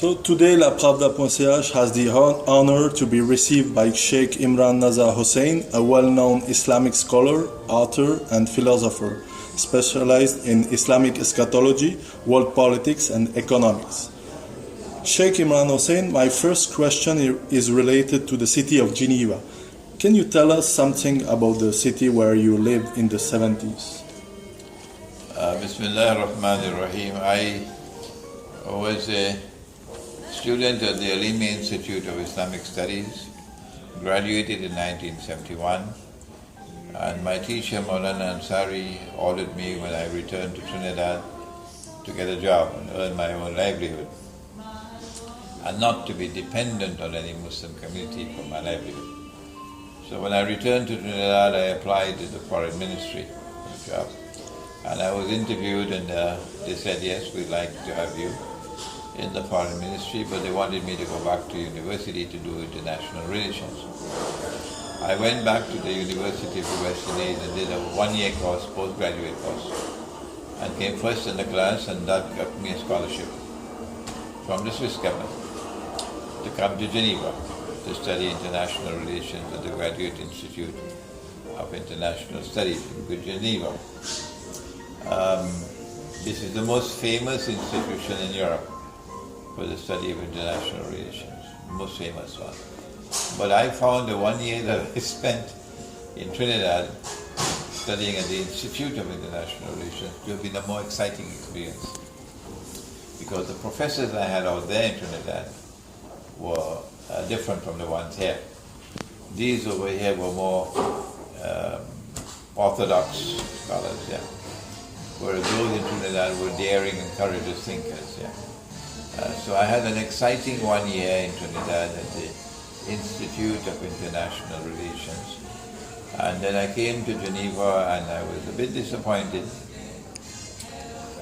So today La Pravda.ch has the honor to be received by Sheikh Imran Nazar Hosein, a well-known Islamic scholar, author and philosopher, specialized in Islamic eschatology, world politics and economics. Sheikh Imran Hosein, my first question is related to the city of Geneva. Can you tell us something about the city where you lived in the 70s? Bismillah ar-Rahman ar-Rahim. I was a student at the Alimi Institute of Islamic Studies, graduated in 1971, and my teacher Maulana Ansari ordered me when I returned to Trinidad to get a job and earn my own livelihood, and not to be dependent on any Muslim community for my livelihood. So when I returned to Trinidad, I applied to the Foreign Ministry for the job. And I was interviewed and they said, yes, we'd like to have you in the Foreign Ministry, but they wanted me to go back to university to do international relations. I went back to the University of the West Indies and did a one-year course, postgraduate course, and came first in the class, and that got me a scholarship from the Swiss government to come to Geneva to study international relations at the Graduate Institute of International Studies in Geneva. This is the most famous institution in Europe for the study of international relations, the most famous one. But I found the 1 year that I spent in Trinidad studying at the Institute of International Relations to have been a more exciting experience, because the professors I had out there in Trinidad were different from the ones here. These over here were more orthodox scholars, whereas those in Trinidad were daring and courageous thinkers. So I had an exciting 1 year in Trinidad at the Institute of International Relations, and then I came to Geneva and I was a bit disappointed,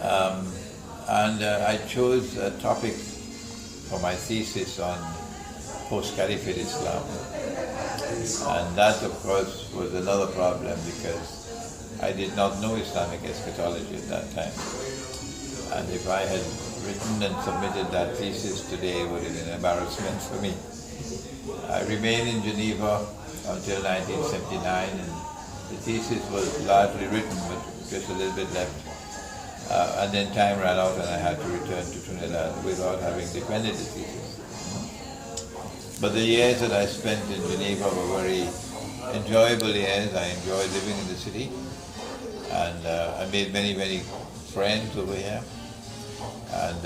and I chose a topic for my thesis on post-Caliphate Islam, and that of course was another problem because I did not know Islamic eschatology at that time, and if I had written and submitted that thesis today, it would have been an embarrassment for me. I remained in Geneva until 1979, and the thesis was largely written, but just a little bit left. And then time ran out and I had to return to Trinidad without having defended the thesis. But the years that I spent in Geneva were very enjoyable years. I enjoyed living in the city, and I made many, many friends over here. And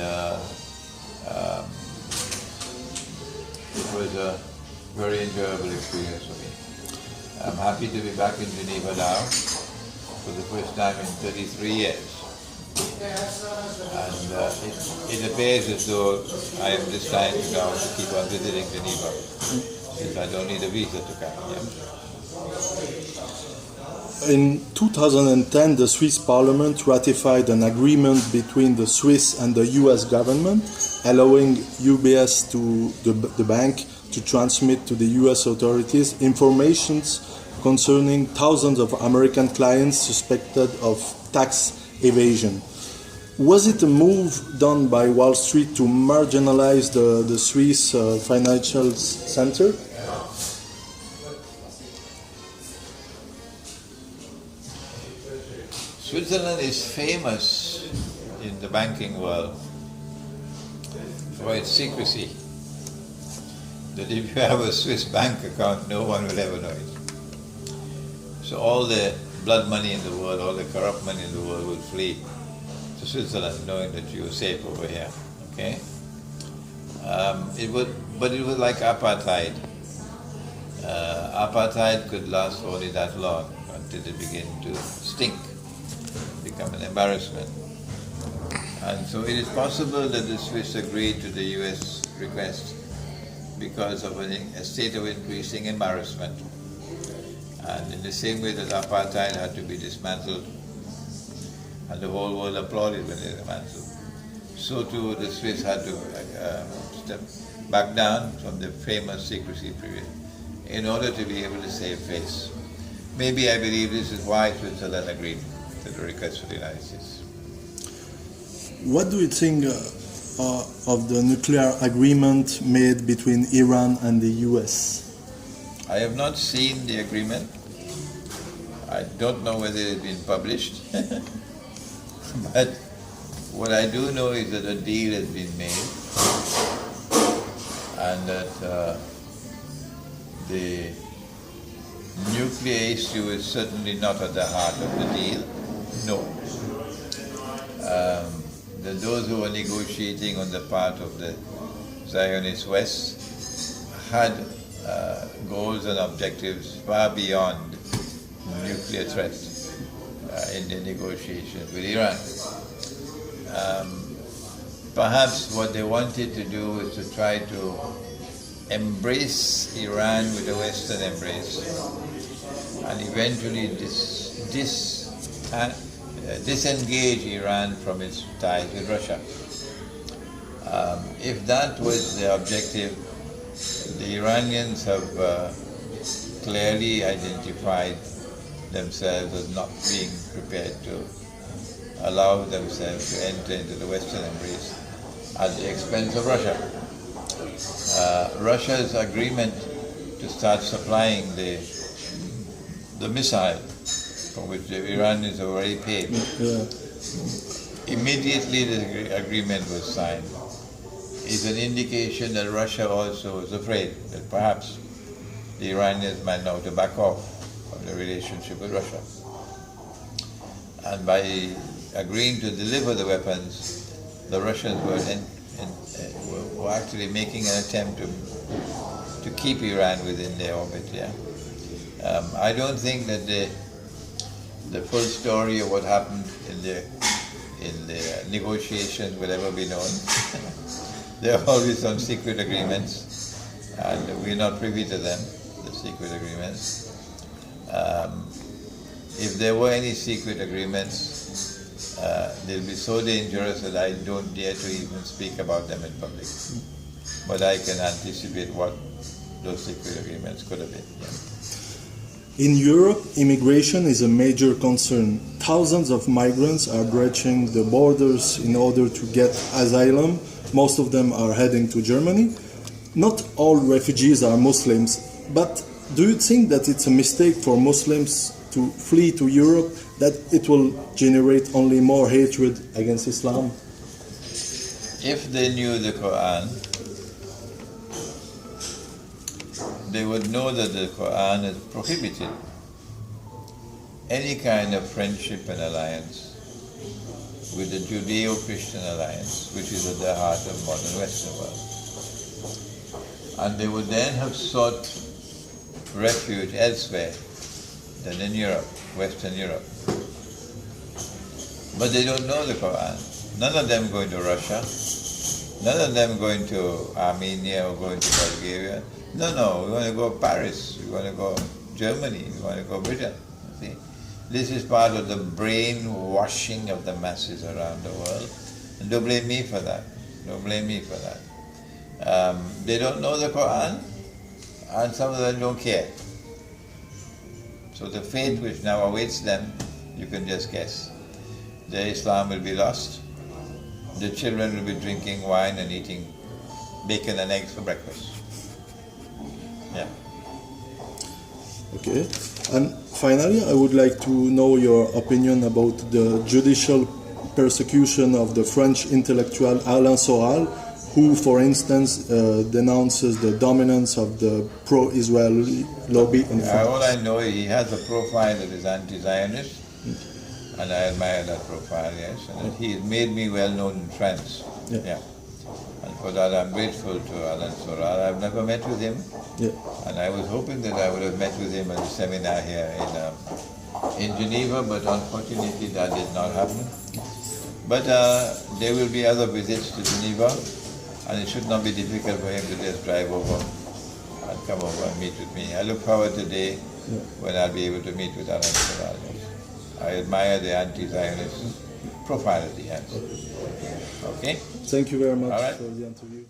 it was a very enjoyable experience for me. I'm happy to be back in Geneva now for the first time in 33 years. And it appears as though I am destined now to keep on visiting Geneva, since I don't need a visa to come. In 2010, the Swiss Parliament ratified an agreement between the Swiss and the US government, allowing UBS to the bank to transmit to the US authorities information concerning thousands of American clients suspected of tax evasion. Was it a move done by Wall Street to marginalize the Swiss financial center? Switzerland is famous in the banking world for its secrecy. That if you have a Swiss bank account, no one will ever know it. So all the blood money in the world, all the corrupt money in the world will flee to Switzerland, knowing that you are safe over here. Okay? But it was like apartheid. Apartheid could last only that long until it began to stink, become an embarrassment. And so it is possible that the Swiss agreed to the US request because of a state of increasing embarrassment. And in the same way that apartheid had to be dismantled, and the whole world applauded when they dismantled, so too the Swiss had to step back down from the famous secrecy period in order to be able to save face. Maybe I believe this is why Switzerland agreed to the request for the United States. What do you think of the nuclear agreement made between Iran and the US? I have not seen the agreement. I don't know whether it's been published. But what I do know is that a deal has been made and that the nuclear issue is certainly not at the heart of the deal. No. That those who were negotiating on the part of the Zionist West had goals and objectives far beyond nuclear threat in the negotiations with Iran. Perhaps what they wanted to do was to try to embrace Iran with a Western embrace and eventually disengage Iran from its ties with Russia. If that was the objective, the Iranians have clearly identified themselves as not being prepared to allow themselves to enter into the Western embrace at the expense of Russia. Russia's agreement to start supplying the missile, for which the Iranians have already paid, immediately the agreement was signed, is an indication that Russia also was afraid that perhaps the Iranians might now to back off of the relationship with Russia. And by agreeing to deliver the weapons, the Russians were actually making an attempt to keep Iran within their orbit. I don't think that the full story of what happened in the negotiations will ever be known. There are always some secret agreements, and we're not privy to them, the secret agreements. If there were any secret agreements, they'll be so dangerous that I don't dare to even speak about them in public. But I can anticipate what those secret agreements could have been. In Europe, immigration is a major concern. Thousands of migrants are breaching the borders in order to get asylum. Most of them are heading to Germany. Not all refugees are Muslims, but do you think that it's a mistake for Muslims to flee to Europe, that it will generate only more hatred against Islam? If they knew the Qur'an, they would know that the Qur'an has prohibited any kind of friendship and alliance with the Judeo-Christian alliance, which is at the heart of modern Western world. And they would then have sought refuge elsewhere than in Europe, Western Europe. But they don't know the Qur'an. None of them going to Russia. None of them going to Armenia or going to Bulgaria. No, we want to go to Paris, we want to go Germany, we want to go Britain. See? This is part of the brainwashing of the masses around the world. And don't blame me for that. Don't blame me for that. They don't know the Qur'an, and some of them don't care. So the fate which now awaits them, you can just guess. Their Islam will be lost. The children will be drinking wine and eating bacon and eggs for breakfast. Yeah. Okay. And finally, I would like to know your opinion about the judicial persecution of the French intellectual Alain Soral, who, for instance, denounces the dominance of the pro-Israeli lobby in France. All I know is he has a profile that is anti-Zionist, and I admire that profile, yes. And he has made me well known in France. Yeah. And for that I'm grateful to Alain Soral. I've never met with him, and I was hoping that I would have met with him at a seminar here in Geneva, but unfortunately that did not happen. But there will be other visits to Geneva, and it should not be difficult for him to just drive over and come over and meet with me. I look forward to the day when I'll be able to meet with Alain Soral. I admire the anti-Zionist profile that he has. Okay? Thank you very much All right. for the interview.